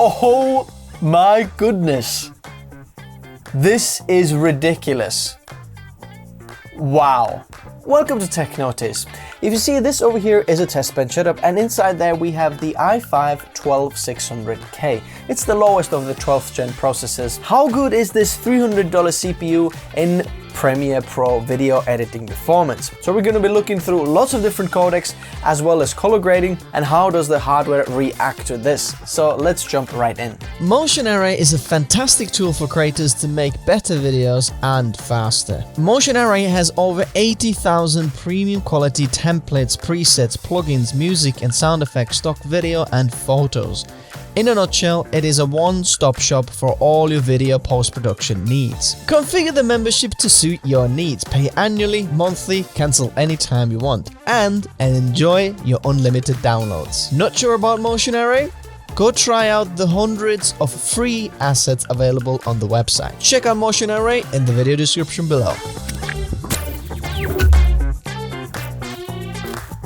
Oh my goodness. This is ridiculous. Wow. Welcome to Tech Notice. If you see, this over here is a test bench setup, and inside there we have the i5-12600K. It's the lowest of the 12th gen processors. How good is this $300 CPU in Premiere Pro video editing performance? So we're going to be looking through lots of different codecs as well as color grading, and how does the hardware react to this. So let's jump right in. Motion Array is a fantastic tool for creators to make better videos and faster. Motion Array has over 80,000 premium quality templates, presets, plugins, music and sound effects, stock video and photos. In a nutshell, it is a one-stop shop for all your video post-production needs. Configure the membership to suit your needs. Pay annually, monthly, cancel anytime you want, and enjoy your unlimited downloads. Not sure about Motion Array? Go try out the hundreds of free assets available on the website. Check out Motion Array in the video description below.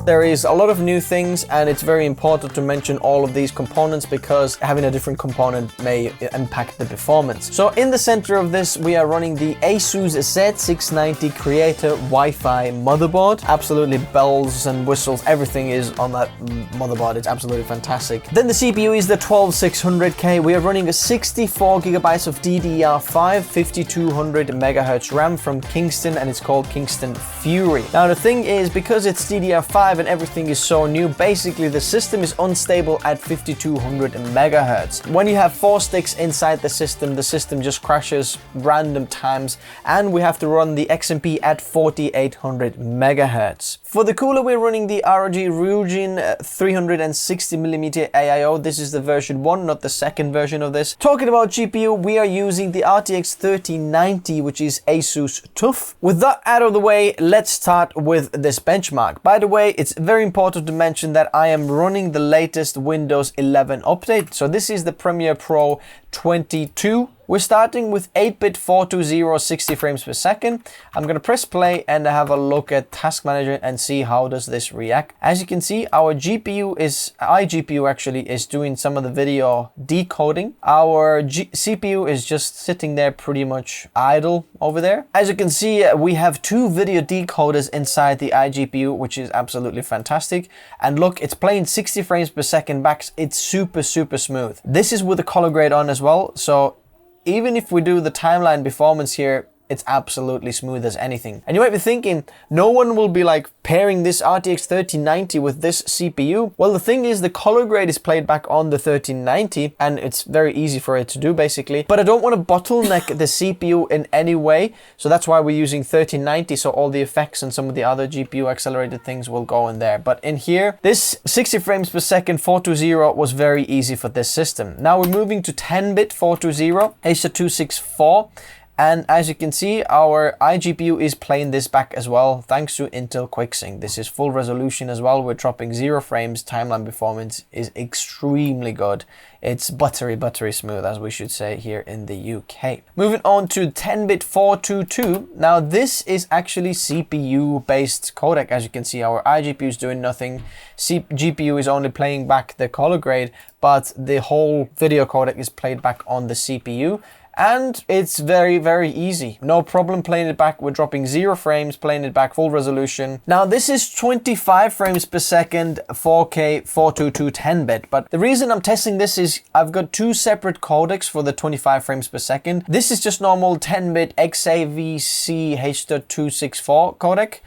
There is a lot of new things, and it's very important to mention all of these components because having a different component may impact the performance. So in the center of this, we are running the Asus Z690 Creator Wi-Fi motherboard. Absolutely bells and whistles, everything is on that motherboard. It's absolutely fantastic. Then the CPU is the 12600K. We are running a 64 gigabytes of DDR5, 5200 megahertz RAM from Kingston, and it's called Kingston Fury. Now the thing is, because it's DDR5 and everything is so new, basically the system is unstable at 5200 megahertz. When you have 4 sticks inside the system just crashes random times, and we have to run the XMP at 4800 megahertz. For the cooler, we're running the ROG Ryujin 360mm AIO. This is the version 1, not the second version of this. Talking about GPU, we are using the RTX 3090, which is Asus TUF. With that out of the way, let's start with this benchmark. By the way, it's very important to mention that I am running the latest Windows 11 update. So this is the Premiere Pro 22. We're starting with 8-bit 420 60 frames per second. I'm going to press play and have a look at Task Manager and see how does this react. As you can see, our iGPU actually is doing some of the video decoding. Our CPU is just sitting there pretty much idle over there. As you can see, we have 2 video decoders inside the iGPU, which is absolutely fantastic. And look, it's playing 60 frames per second back. It's super smooth. This is with the color grade on as well. So even if we do the timeline performance here, it's absolutely smooth as anything. And you might be thinking, no one will be like pairing this RTX 3090 with this CPU. Well, the thing is, the color grade is played back on the 3090 and it's very easy for it to do basically. But I don't want to bottleneck the CPU in any way. So that's why we're using 3090. So all the effects and some of the other GPU accelerated things will go in there. But in here, this 60 frames per second 420 was very easy for this system. Now we're moving to 10-bit 420, H.264. And as you can see, our iGPU is playing this back as well, thanks to Intel QuickSync. This is full resolution as well. We're dropping 0 frames. Timeline performance is extremely good. It's buttery smooth, as we should say here in the UK. Moving on to 10-bit 422. Now this is actually CPU-based codec. As you can see, our iGPU is doing nothing. GPU is only playing back the color grade, but the whole video codec is played back on the CPU. And it's very easy. No problem playing it back. We're dropping 0 frames, playing it back full resolution. Now this is 25 frames per second, 4K 422 10-bit. But the reason I'm testing this is I've got 2 separate codecs for the 25 frames per second. This is just normal 10-bit XAVC H.264 codec.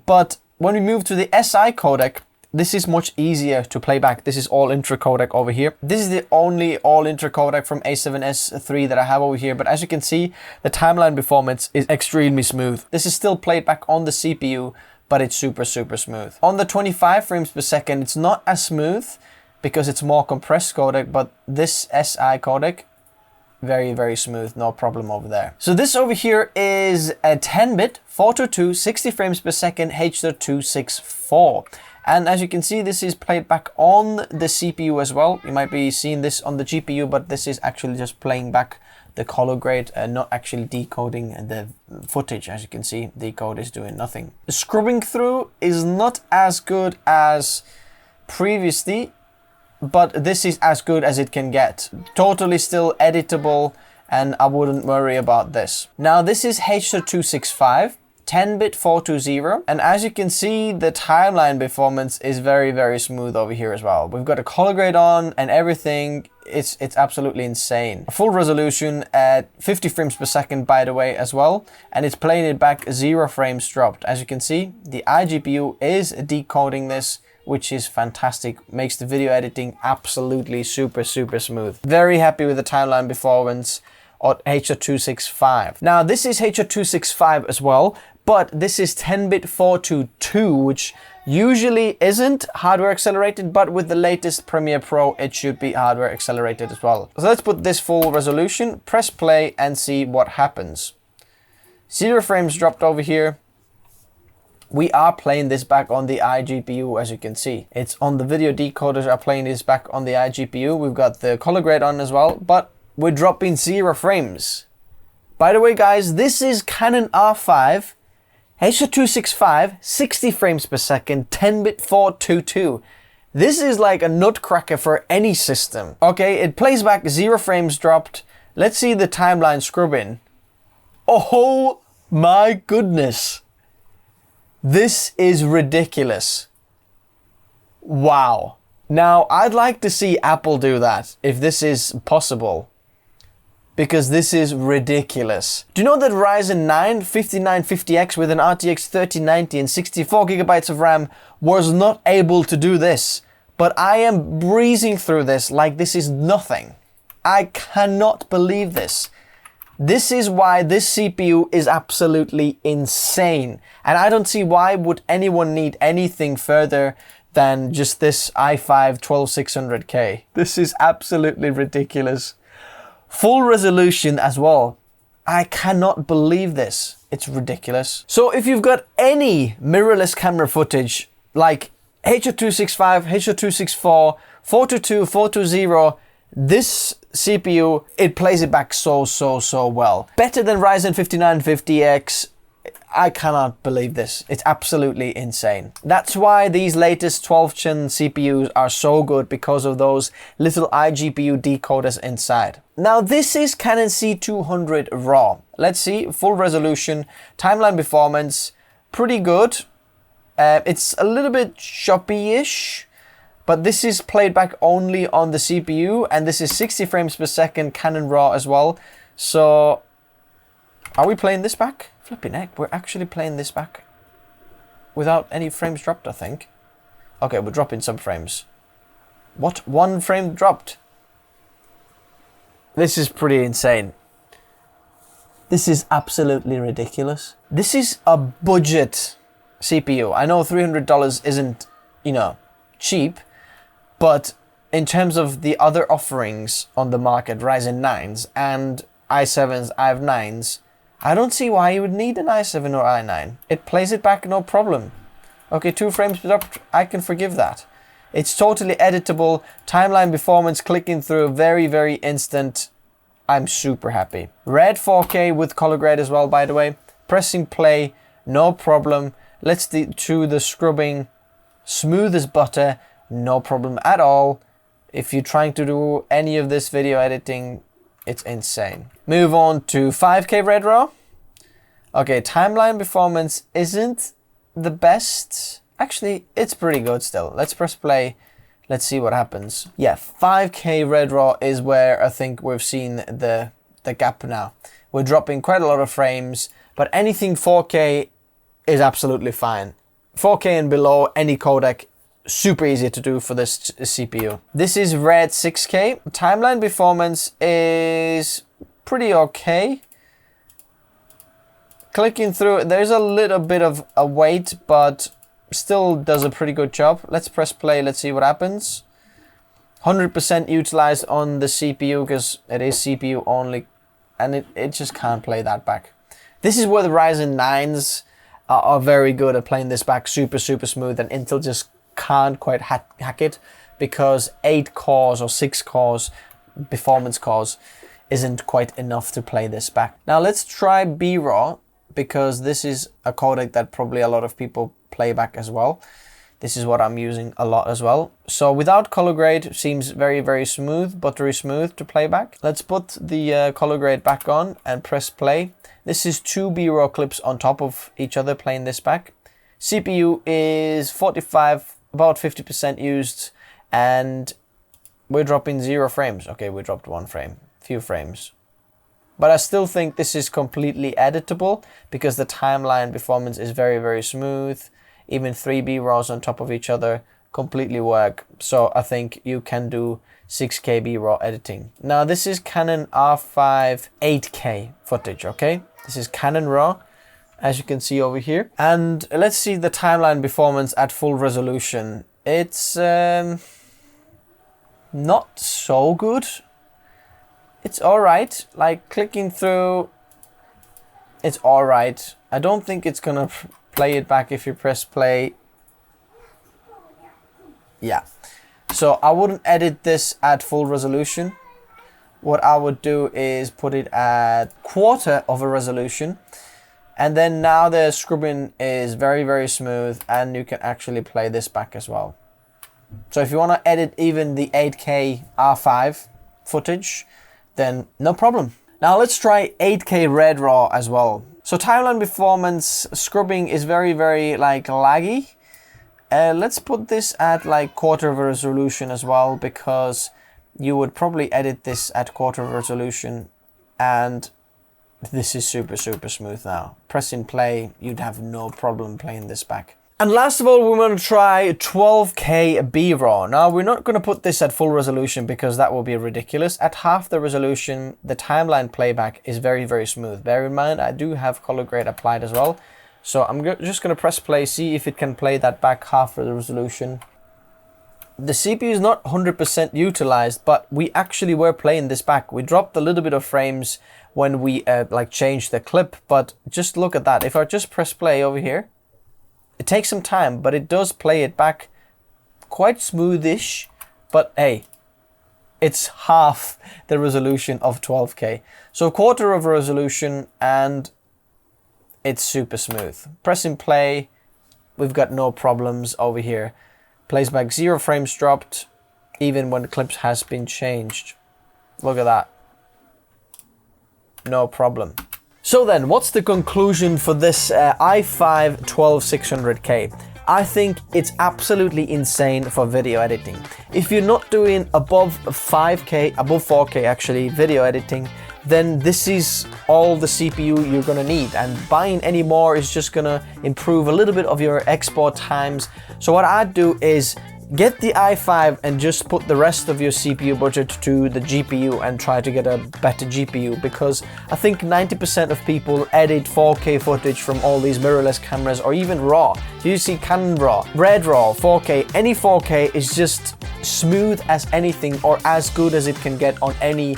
But when we move to the SI codec, this is much easier to play back. This is all intra codec over here. This is the only all intra codec from A7S III that I have over here. But as you can see, the timeline performance is extremely smooth. This is still played back on the CPU, but it's super smooth. On the 25 frames per second, it's not as smooth because it's more compressed codec, but this SI codec, very smooth, no problem over there. So this over here is a 10-bit 422 60 frames per second H.264. And as you can see, this is played back on the CPU as well. You might be seeing this on the GPU, but this is actually just playing back the color grade and not actually decoding the footage. As you can see, the code is doing nothing. The scrubbing through is not as good as previously, but this is as good as it can get. Totally still editable, and I wouldn't worry about this. Now this is H.265, 10-bit 420, and as you can see, the timeline performance is very, very smooth over here as well. We've got a color grade on and everything. It's absolutely insane. Full resolution at 50 frames per second, by the way, as well, and it's playing it back 0 frames dropped. As you can see, the iGPU is decoding this, which is fantastic. Makes the video editing absolutely super, super smooth. Very happy with the timeline performance on H.265. Now this is H.265 as well, but this is 10-bit 422, which usually isn't hardware accelerated, but with the latest Premiere Pro, it should be hardware accelerated as well. So let's put this full resolution, press play, and see what happens. 0 frames dropped over here. We are playing this back on the iGPU, as you can see. It's on the video decoders are playing this back on the iGPU. We've got the color grade on as well, but we're dropping 0 frames. By the way, guys, this is Canon R5, H.265, 60 frames per second, 10-bit 422. This is like a nutcracker for any system. Okay, it plays back 0 frames dropped. Let's see the timeline scrubbing. Oh my goodness. This is ridiculous. Wow. Now, I'd like to see Apple do that, if this is possible, because this is ridiculous. Do you know that Ryzen 9 5950X with an RTX 3090 and 64 gigabytes of RAM was not able to do this? But I am breezing through this like this is nothing. I cannot believe this. This is why this CPU is absolutely insane. And I don't see why would anyone need anything further than just this i5 12600K. This is absolutely ridiculous. Full resolution as well. I cannot believe this. It's ridiculous. So if you've got any mirrorless camera footage like H.265, H.264, 422, 420, this CPU, it plays it back so well. Better than Ryzen 5950X. I cannot believe this. It's absolutely insane. That's why these latest 12th gen CPUs are so good, because of those little iGPU decoders inside. Now this is Canon C200 RAW. Let's see, full resolution, timeline performance, pretty good. It's a little bit choppy-ish, but this is played back only on the CPU, and this is 60 frames per second Canon RAW as well. So, are we playing this back? Flipping heck, we're actually playing this back without any frames dropped, I think. Okay, we're dropping some frames. What? 1 frame dropped? This is pretty insane. This is absolutely ridiculous. This is a budget CPU. I know $300 isn't, you know, cheap, but in terms of the other offerings on the market, Ryzen 9s and i7s, i9s, I don't see why you would need an i7 or i9. It plays it back no problem. Okay, 2 frames dropped, I can forgive that. It's totally editable, timeline performance clicking through, very, very instant. I'm super happy. Red 4K with color grade as well, by the way. Pressing play, no problem. Let's do the scrubbing, smooth as butter, no problem at all. If you're trying to do any of this video editing, it's insane. Move on to 5K Red RAW. Okay, timeline performance isn't the best. Actually, it's pretty good still. Let's press play. Let's see what happens. Yeah, 5K Red RAW is where I think we've seen the gap now. We're dropping quite a lot of frames, but anything 4K is absolutely fine. 4K and below, any codec, super easy to do for this CPU. This is Red 6K. Timeline performance is pretty okay. Clicking through, there's a little bit of a wait, but still does a pretty good job. Let's press play, let's see what happens. 100% utilized on the CPU because it is CPU only, and it just can't play that back. This is where the Ryzen 9s are very good at playing this back super smooth, and Intel just can't quite hack it because 8 cores or 6 cores, performance cores, isn't quite enough to play this back. Now let's try BRAW, because this is a codec that probably a lot of people play back as well. This is what I'm using a lot as well. So without color grade, it seems very, very smooth, buttery smooth to play back. Let's put the color grade back on and press play. This is 2 BRAW clips on top of each other playing this back. CPU is 45, about 50% used, and we're dropping 0 frames. Okay, we dropped 1 frame, few frames. But I still think this is completely editable because the timeline performance is very, very smooth. Even 3 BRAWs on top of each other completely work. So I think you can do 6K BRAW editing. Now this is Canon R5 8K footage, okay? This is Canon RAW, as you can see over here. And let's see the timeline performance at full resolution. It's not so good. It's alright, like clicking through, it's alright. I don't think it's gonna play it back if you press play. Yeah, so I wouldn't edit this at full resolution. What I would do is put it at 1/4 of a resolution. And then now the scrubbing is very, very smooth and you can actually play this back as well. So if you want to edit even the 8K R5 footage, then no problem. Now let's try 8K Red RAW as well. So timeline performance scrubbing is very, very like laggy. Let's put this at like 1/4 of a resolution as well, because you would probably edit this at 1/4 of a resolution, and this is super, super smooth now. Pressing play, you'd have no problem playing this back. And last of all, we want to try 12K BRAW. Now, we're not going to put this at full resolution because that will be ridiculous. At half the resolution, the timeline playback is very, very smooth. Bear in mind, I do have color grade applied as well. So I'm just going to press play, see if it can play that back half of the resolution. The CPU is not 100% utilized, but we actually were playing this back. We dropped a little bit of frames when we like changed the clip, but just look at that. If I just press play over here, it takes some time, but it does play it back quite smoothish. But hey, it's half the resolution of 12K. So 1/4 of a resolution and it's super smooth. Pressing play, we've got no problems over here. Plays back 0 frames dropped, even when the clips has been changed. Look at that. No problem. So then, what's the conclusion for this i5 12600K? I think it's absolutely insane for video editing. If you're not doing above 5K, above 4K actually, video editing, then this is all the CPU you're gonna need, and buying any more is just gonna improve a little bit of your export times. So what I'd do is get the i5 and just put the rest of your CPU budget to the GPU and try to get a better GPU, because I think 90% of people edit 4K footage from all these mirrorless cameras or even RAW. So you see Canon RAW, Red RAW, 4K, any 4K is just smooth as anything or as good as it can get on any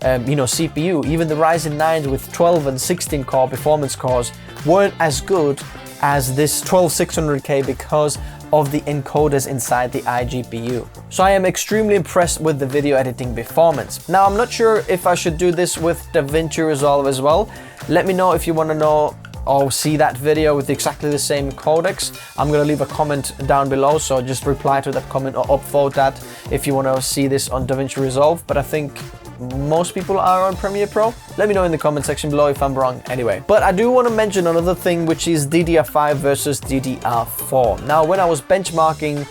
CPU. Even the Ryzen 9s with 12 and 16 core performance cores weren't as good as this 12600K because of the encoders inside the iGPU. So I am extremely impressed with the video editing performance. Now I'm not sure if I should do this with DaVinci Resolve as well. Let me know if you want to know or see that video with exactly the same codecs. I'm gonna leave a comment down below, so just reply to that comment or upvote that if you want to see this on DaVinci Resolve. But I think most people are on Premiere Pro. Let me know in the comment section below if I'm wrong anyway. But I do want to mention another thing, which is DDR5 versus DDR4. Now, when I was benchmarking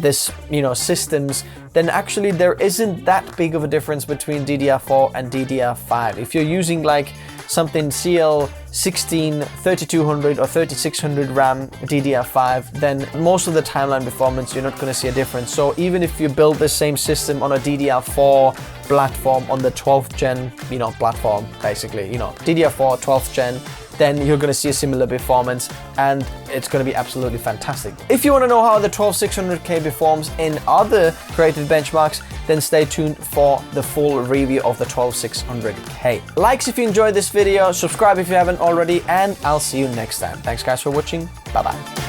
this, systems, then actually there isn't that big of a difference between DDR4 and DDR5. If you're using like something CL16 3200 or 3600 RAM DDR5, then most of the timeline performance you're not going to see a difference. So even if you build the same system on a DDR4 platform on the 12th gen platform, basically, DDR4 12th gen, then you're going to see a similar performance and it's going to be absolutely fantastic. If you want to know how the 12600K performs in other created benchmarks, then stay tuned for the full review of the 12600K. Likes if you enjoyed this video, subscribe if you haven't already, and I'll see you next time. Thanks guys for watching. Bye bye.